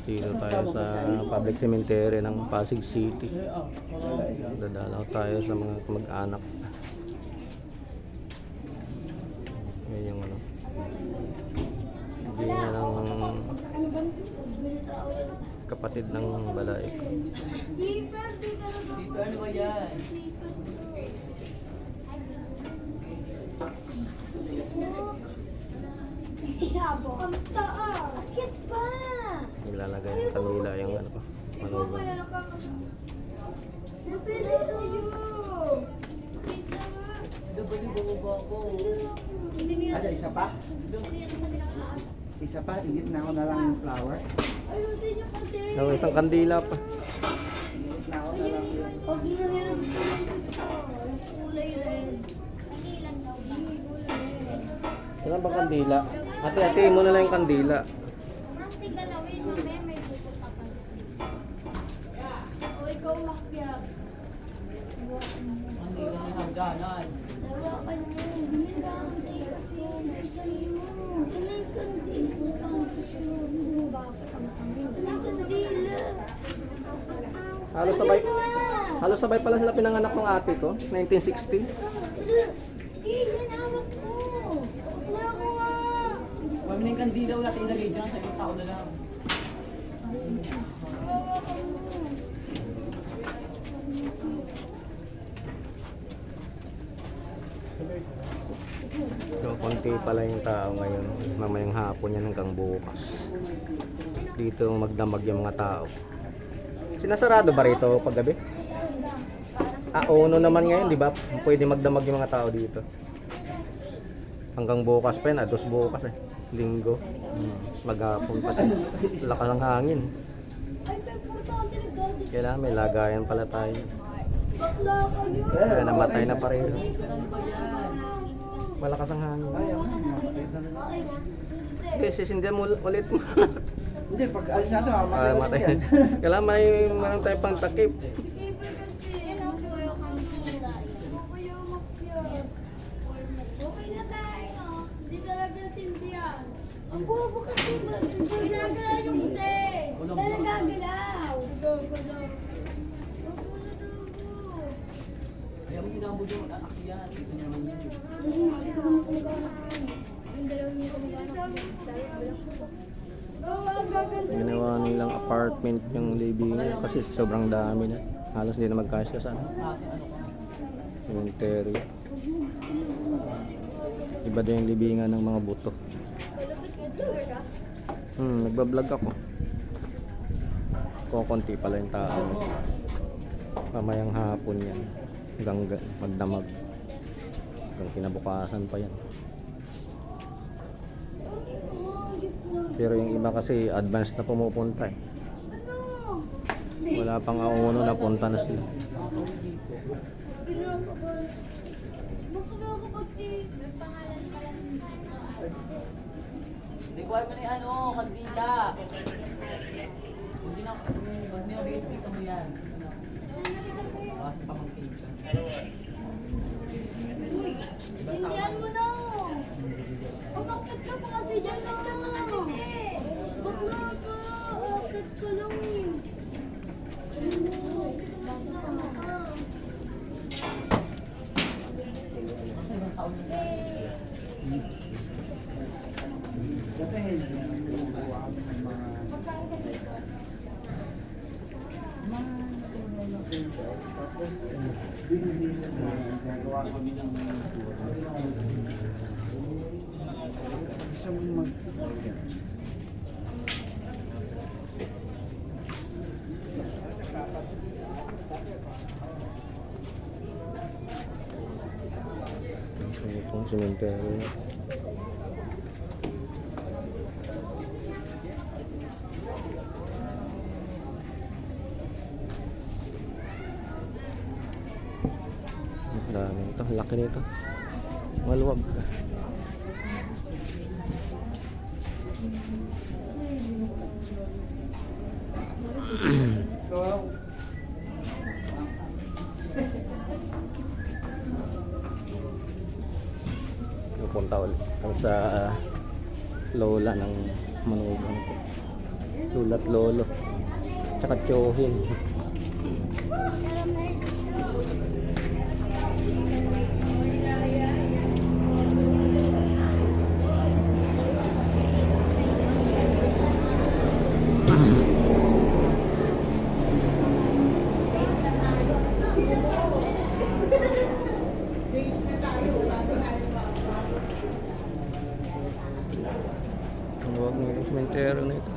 Dito tayo sa public cemetery ng Pasig City. Dadalaw tayo sa mga kamag-anak. Yan yung ano. Hindi nga ng kapatid ng balay. Dito ano ba yan? Ang taas! Akit pa! Nilalagay ng kanila yung ano pa. Manugang. Napili kayo! Dapat yung bumaba ko. Ada isa pa? Isa pa, ingit na ako na lang yung flower. Ayusin niyo kasi! Yung isang kandila pa. Ingit na ako na lang yung... Pag hinahiram ko yung gusto, yung kulay red. Kanilan daw ba? Ilan bang kandila? Ate, mo na lang yung kandila. Kasi galawin, mamaya may pupunta pa. O ikaw makpya. Hindi ka na hangganan. Lawakan mo. Binilang tayo kasi yung nagsali mo. Kanay kandila. Ang gusto. Bakit ang kandila? Halos sabay pala sila pinanganak ng ate ko, 1960. Yan, awak ko. Wala ko nga. Huwag mo na yung kandila natin ilagay dyan sa ibang tao na lang. Hawakan mo. So, konti pala yung tao ngayon. Mamayang hapon yan hanggang bukas. Dito magdamag yung mga tao. Sinasarado ba rito paggabi? Uno naman ngayon, di ba? Pwede magdamag yung mga tao dito. Hanggang bukas pa yan, dos bukas eh. Linggo. Maghapon pa siya. Lakas ng hangin. Ay, importante na gadget. Kailangan may lagayan pala tayo. Bakla kayo. Kaya namatay na pareho. Ano ba yan? Malakas ang hangin. Okay na. Okay, sisindihan mo ulit mo. Hindi, pag alis natin, mamatay Ah, ka matay. yan. Kailangan may meron tayo pang takip. Okay na tayo. Hindi talaga sindihan. Ang bobo kasi ba? Ginagalaw yung hindi. Nagagalaw. Gagalaw. Kaya mo ginabod yung akyan. Ito niya naman yan. Ginawa nilang apartment yung living kasi sobrang dami na. Halos hindi na magkasya sa Ate, ano ka? cemetery. Iba din yung libingan ng mga buto. Nagbablog ako. Kukunti pala yung tao. Mamayang hapon yan. Hanggang magdamag. Hanggang kinabukasan pa yan. Pero yung iba kasi advance na pumupunta eh. Wala pang auno na punta na sila. Gusto ko kapag si may pangalan pala ng Require mo na yung ano, kandila. Huwag dinabit dito mo yan. Bakit pamangkin ka? Indian mo na. Umakit ka pa kasi dyan na. Bakla ka. Umakit ka lang eh. Ibang taon na yan. Dati, hindi bubuha kami ng mga... Tapos, binibili na gagawa kami ng gusto mo mag... Itong cemetery. Ang dami ito, laki nito. Maluwag. Pupunta ulit kami sa lola ng manugang ko. Lulat lolo. Tsaka tsuhin. Ang huwag ng sementero na ito.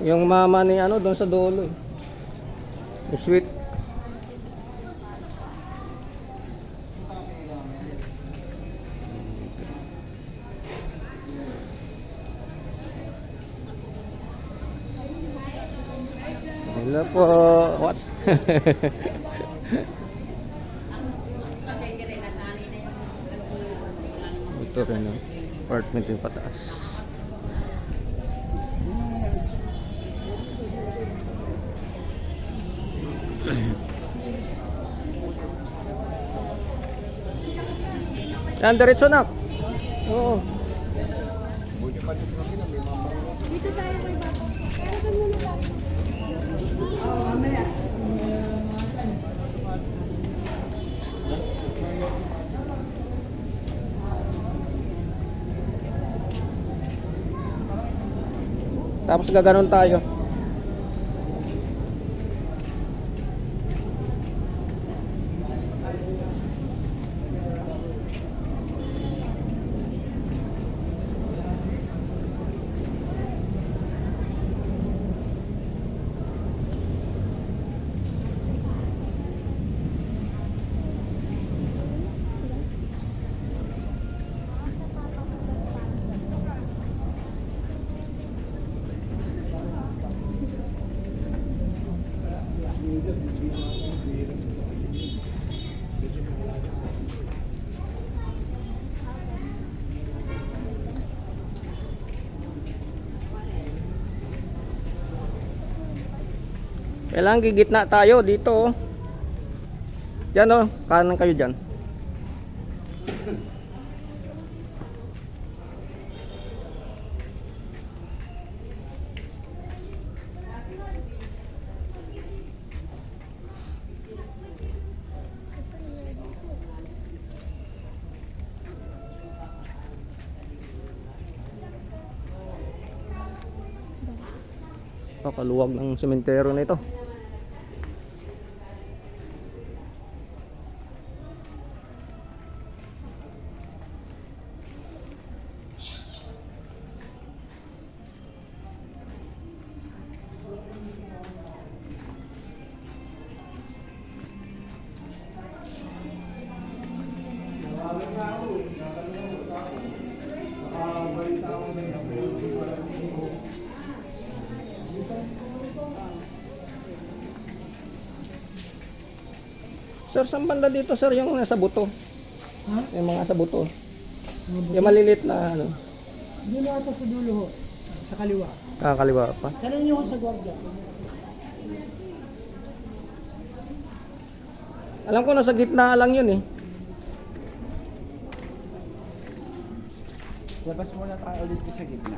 Yung mama ni ano doon sa dulo eh. Ni Sweet. Hello po. What? Ito rin ang apartment yung pataas. Yan, diretso na. Oo. Dito tayo kay Bako. Pero doon muna tayo. Tapos gaganon tayo. Kailangan gigitna tayo dito oh. Diyan oh, kanan kayo dyan. Kaluwag ng sementero na ito. Sir, saan banda dito sir yung nasa buto? Ha? Yung mga sa buto. Yung malilit na ano. Dulo ata sa dulo ho. Sa kaliwa. Kakaliwa pa. Tanong niyo ko sa gwardiya. Alam ko nasa gitna lang yun eh. Labas muna tayo ulit sa gitna.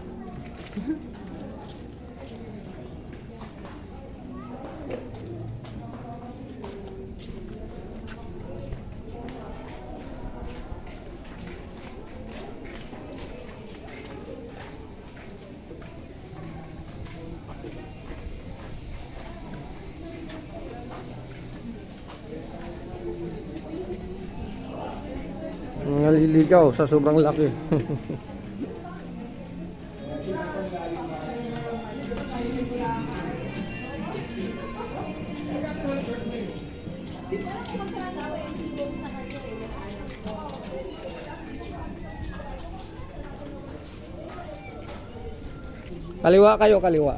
Naliligaw sa sobrang laki. Kaliwa kayo, kaliwa.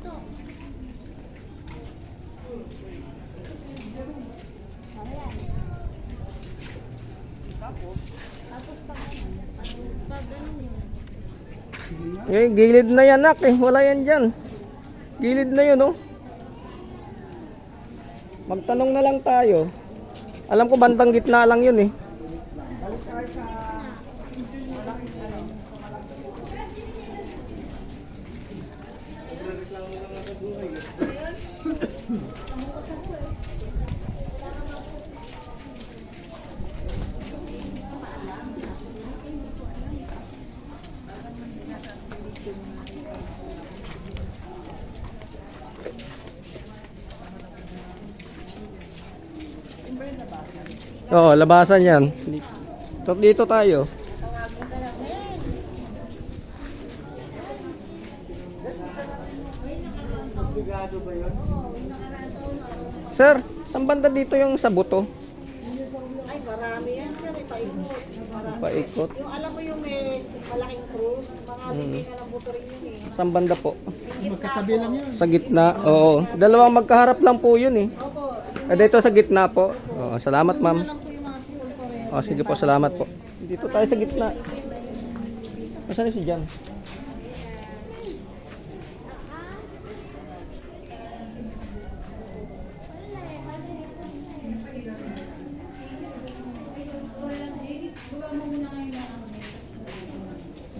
dito. Ayan. Tapos pag ganun yun. Eh, gilid na yan, nak. Wala yan dyan. Gilid na yun, oh. Magtanong na lang tayo. Alam ko bandang gitna lang yun, eh. Oo, labasan yan. Dito tayo. Sir, saan banda dito yung sa buto? Ay, marami yan, sir. Paikot. Marami. Paikot. Yung alam mo yung may malaking cruise, mga bibingan ng buto rin yun eh. Saan banda po? Magkatabi lang yun. Sa gitna? Oo. Dalawang magkaharap lang po yun, eh. Opo, Dito sa gitna po. Oo, salamat, ma'am. alam ko yung mga school ko rin. Oh, sige po, salamat po. Dito tayo sa gitna. Nasaan si Jan?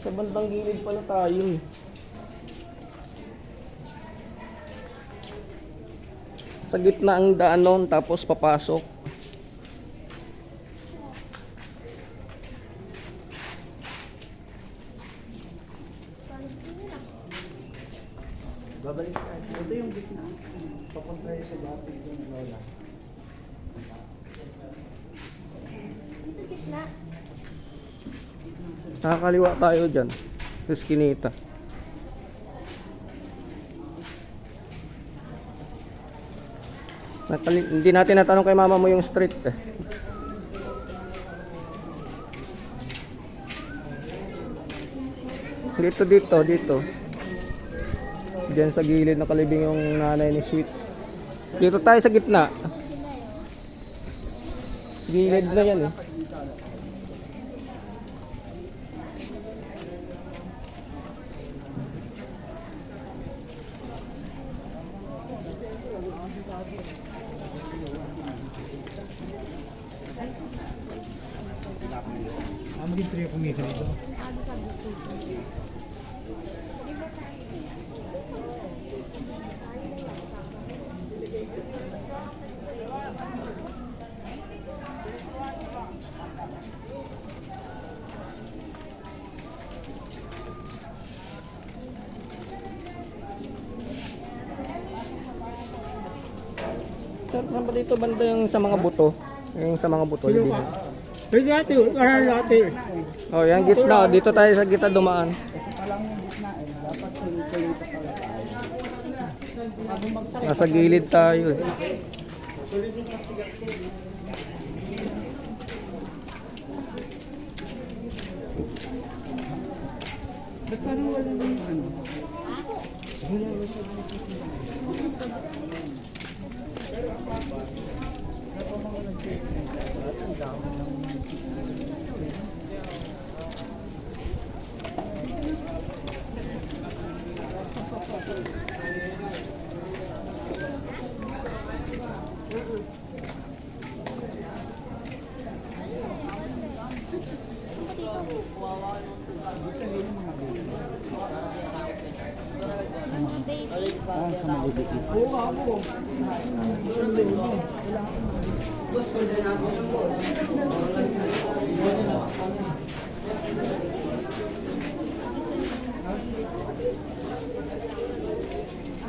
Sa bandang gilid pala tayo, eh. Sa gitna ang daan nun, tapos papasok. Babalik tayo. Ito yung gitna. Papunta tayo sa dati yung lola. Dito gitna. Nakakaliwa tayo dyan. Sa skinita. Hindi natin natanong kay mama mo yung street, eh. Dito. Diyan sa gilid nakalibing yung nanay ni Sweet. Dito tayo sa gitna. Gilid na yan, eh. Maging trio kumita dito. Saan ba dito banda yung sa mga buto? Yung sa mga buto. Yung dito. Pwede natin, parang natin. Oh, yung gitna. Dito tayo sa gitna dumaan. Ito pa lang yung gitna eh. Dapat tuloy-tuloy pa pala tayo. Nasa gilid tayo, eh. Ba't parang wala na yung ano? Ah, sa maliliit.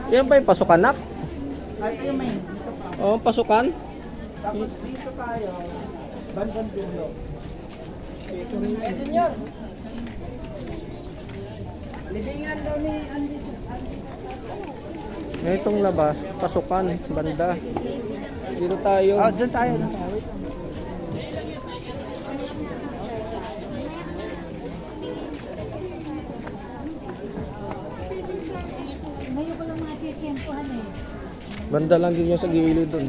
Yan ba yung pasukan, nak? Ay, ito yung main. Dito pa. Oo, pasukan. Tapos dito tayo. Bandang dulo. Ito rin yun. Libingan daw ni Andy. Itong labas, pasukan, banda. Dito tayo. Ah, dyan tayo. Dyan tayo. Wait. Ngayon ko lang mga check. kempuhan eh. Banda lang din yung sa gilid dun.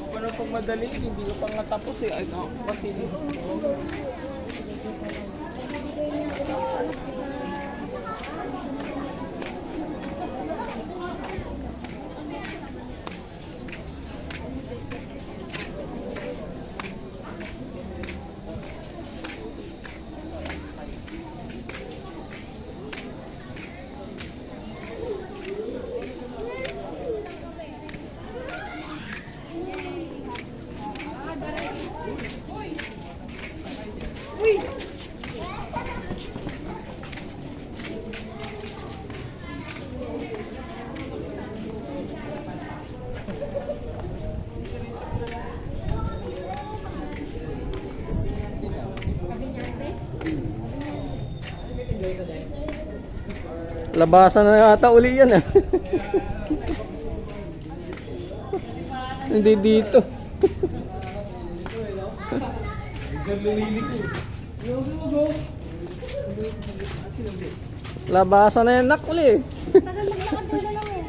Pero pag madali, hindi ko pa nga tapos eh. Ay, pati dito. Labasan na yata uli yan ah. Hindi dito. Labasan na yan nak uli. Tagal maglakad mo na lang eh.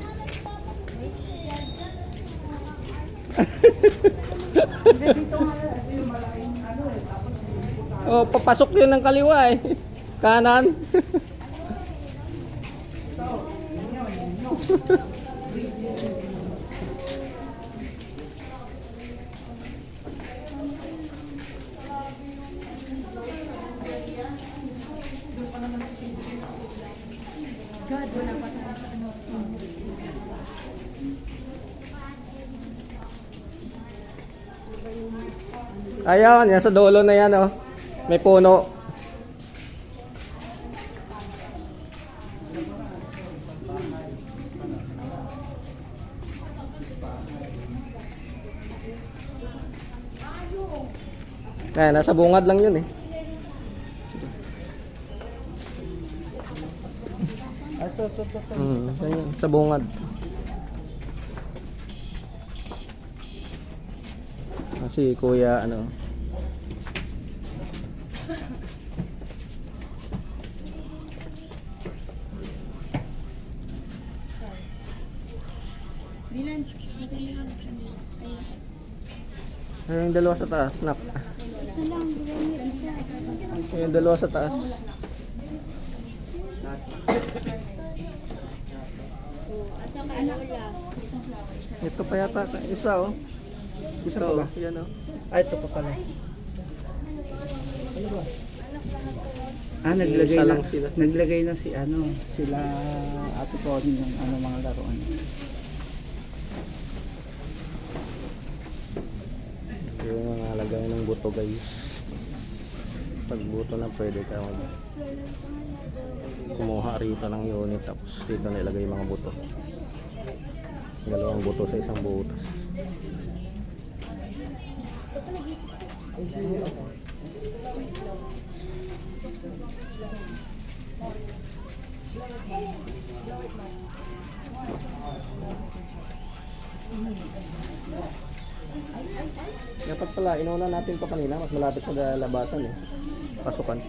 Oh, papasok yun ng kaliwa eh. Kanan. God, wala pa tayo sa ano. Ayaw, yan sa dulo na yan oh. May puno. Kaya nasa bungad lang yun eh. Yan, sa bungad. Si kuya ano. Bilan. Ayun yung dalawa sa taas, nak. Isa lang, bilan niya isa. Ayun yung dalawa sa taas. At saka lola. Ito pa yata, isa oh. Isa Ito, pa ba? yan oh. Ah, ito pa pala. Ah, naglagay Isa na, lang sila. naglagay na si ano, sila Ate Connie ng ano mga laruan. Yung mga lagay ng buto guys. Pag buto na pwede ka kumuha rito ng unit tapos dito na ilagay yung mga buto. Dalawang buto sa isang butas. Dapat pala, inauna natin pa kanina, mas malapit sa labasan eh. Pasukan.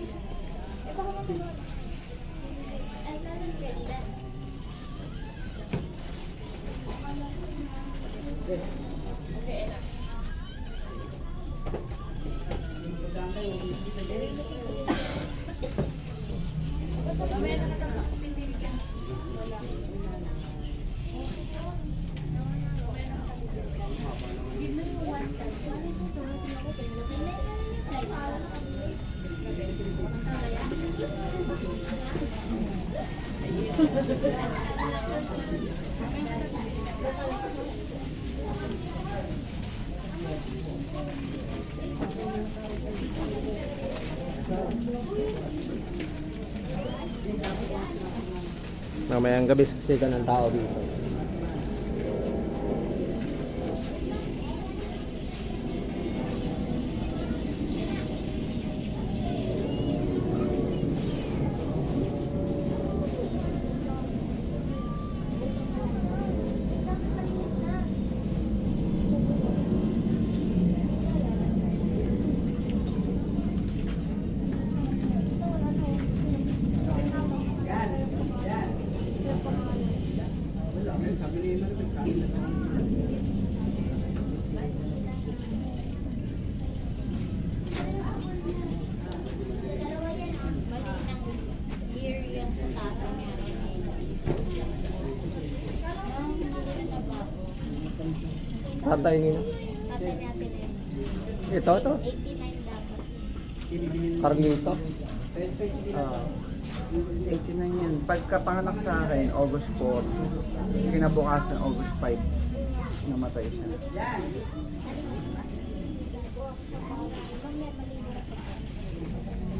Mamayang gabi kasi ka ng tao dito. Tatay nino. Tatay natin eh. Ito. 89 dapat. Carlito. Ah, 89 yan. Pagkapanganak sa akin, August 4. Kinabukasan, August 5. Namatay siya.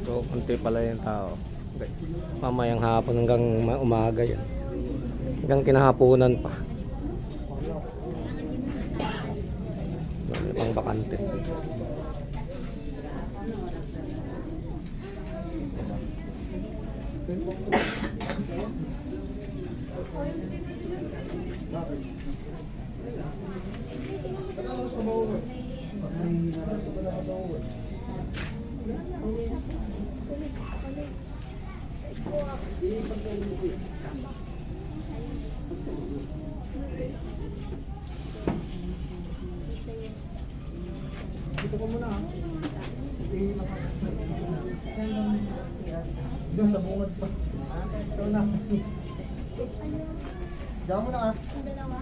So, konti pala yung tao. Okay. Mamayang hapon hanggang umaga yan. Hanggang kinahaponan pa. May pang bakante. Dito ko muna. Doon sa bungad pa. Ito na. Diyan mo na ah. Ang dalawa.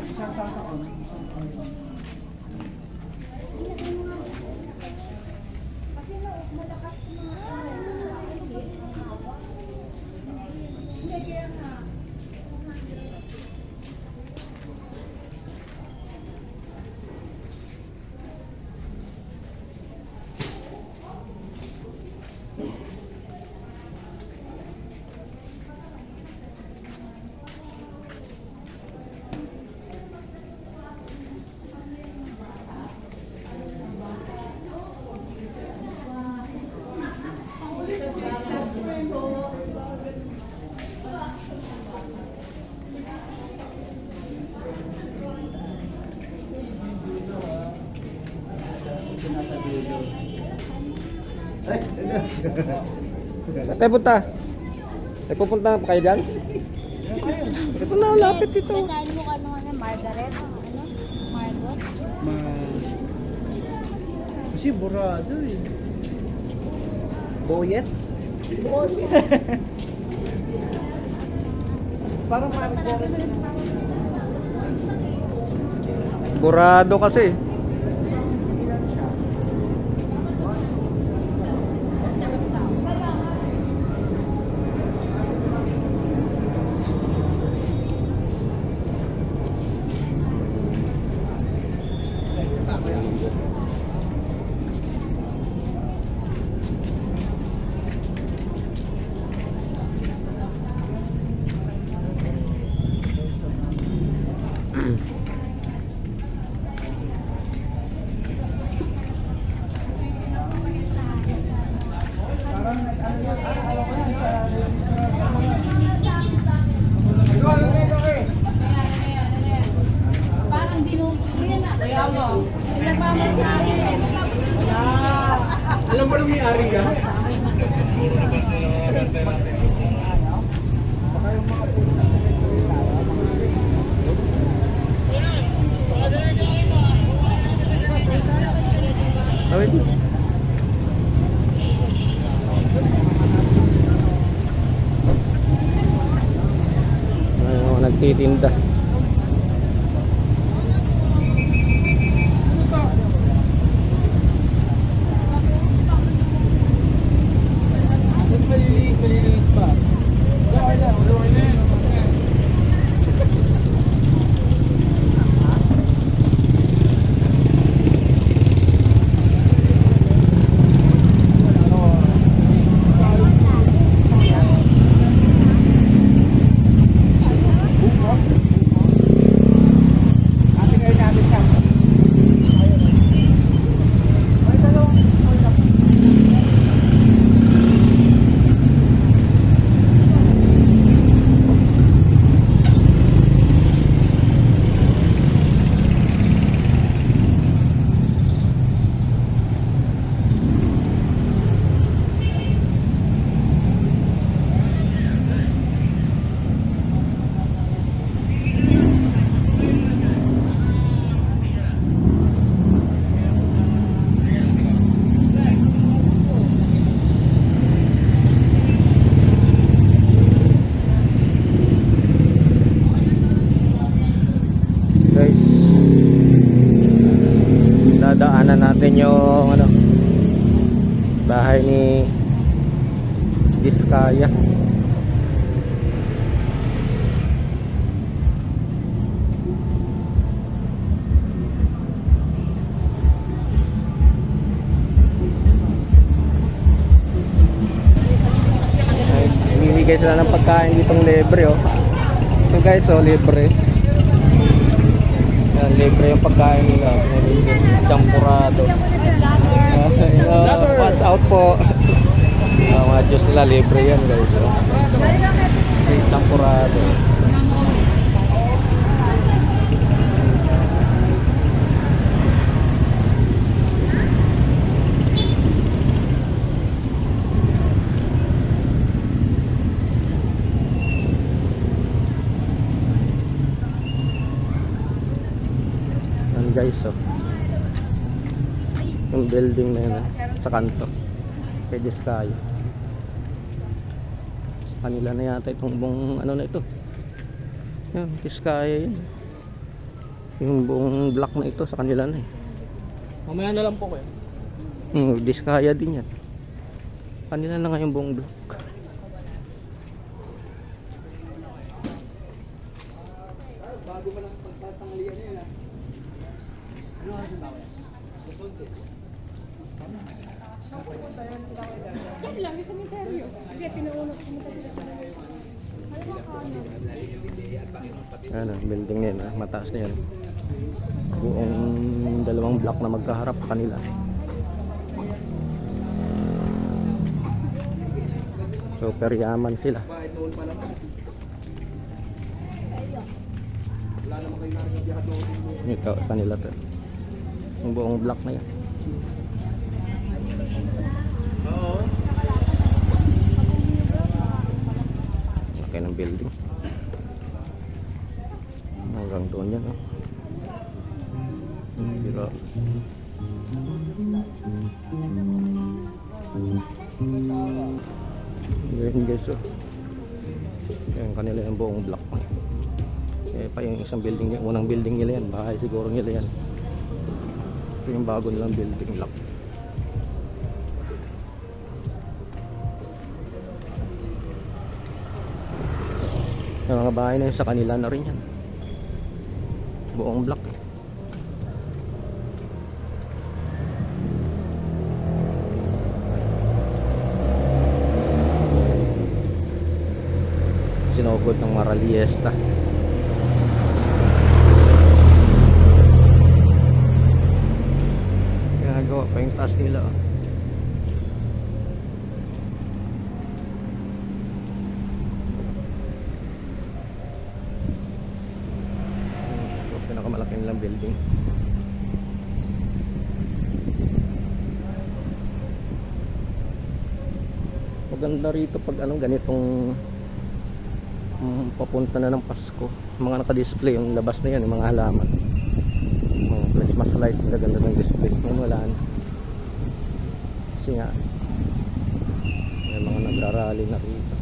Isang tataon. Kasi malakas Nasa dulo. Ay, Tay punta. Tay pupunta pa kayo dyan? Tay punta, lapit dito. Basahin mo ka nung ano, Margaret? Ano? Margot? Ma... Kasi burado eh. Boyet? Parang Margaret. Burado kasi. Parang dinugin na. Kaya mo. Alam mo nung may-ari ka? Awit. Ayun, nagtitinda. Maliliit pa. din yung ano, bahay ni Diskaya. Bibigay sila ng pagkain ditong libre, oh. Ito guys, oh, libre. Yan, libre yung pagkain nila. Champurado. Pass out po. Mga Diyos nila, libre yan guys, oh. Champurado. Guys, oh, yung building na yun, sa kanto kay Diskaya. Sa kanila na yata itong buong ano na ito. Yan, Diskaya yun. Yung buong block na ito sa kanila na eh. Mamaya na lang po kayo. Diskaya din yan. Kanila na nga yung buong block. Bago pa lang pagtatangalian niya na. Ano ang simbawa yan? Yan lang, yung cemetery. Hindi, pinuunok sa cemetery. Ano, building na yun, ah. Mataas na yan. Buong dalawang block na magkaharap kanila. Super yaman sila. Ito, kanila to. Yung buong block na yan. Laki ng building. Hanggang doon yan, oh. Pero yun guys, oh. Yan kanila yung buong block. Eh pa yung isang building, yung unang building nila yan, bahay siguro nila yan. Ito yung bago nilang building block. Yung mga bahay na yun sa kanila na rin yan, buong block. Sinugod ng Maraliesta. Ginagawa pa yung taas nila, oh. Ito, pinakamalaki nilang building. Maganda rito pag anong ganitong papunta na ng Pasko, mga naka-display yung labas na yan, yung mga halaman, mga Christmas light, ganda ng display. Ngayon wala na kasi nga may mga nagrarally na rito.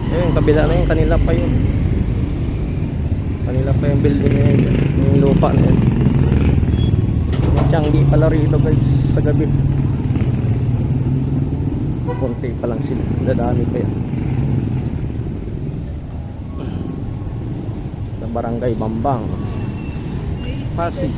Yung kabila na yun, kanila pa yun. Kanila pa yung building na yun, yung lupa na yun. May tiyanggi pala rito guys sa gabi. Kunti pa lang sila, dadami pa yan. Sa Barangay Bambang, Pasig.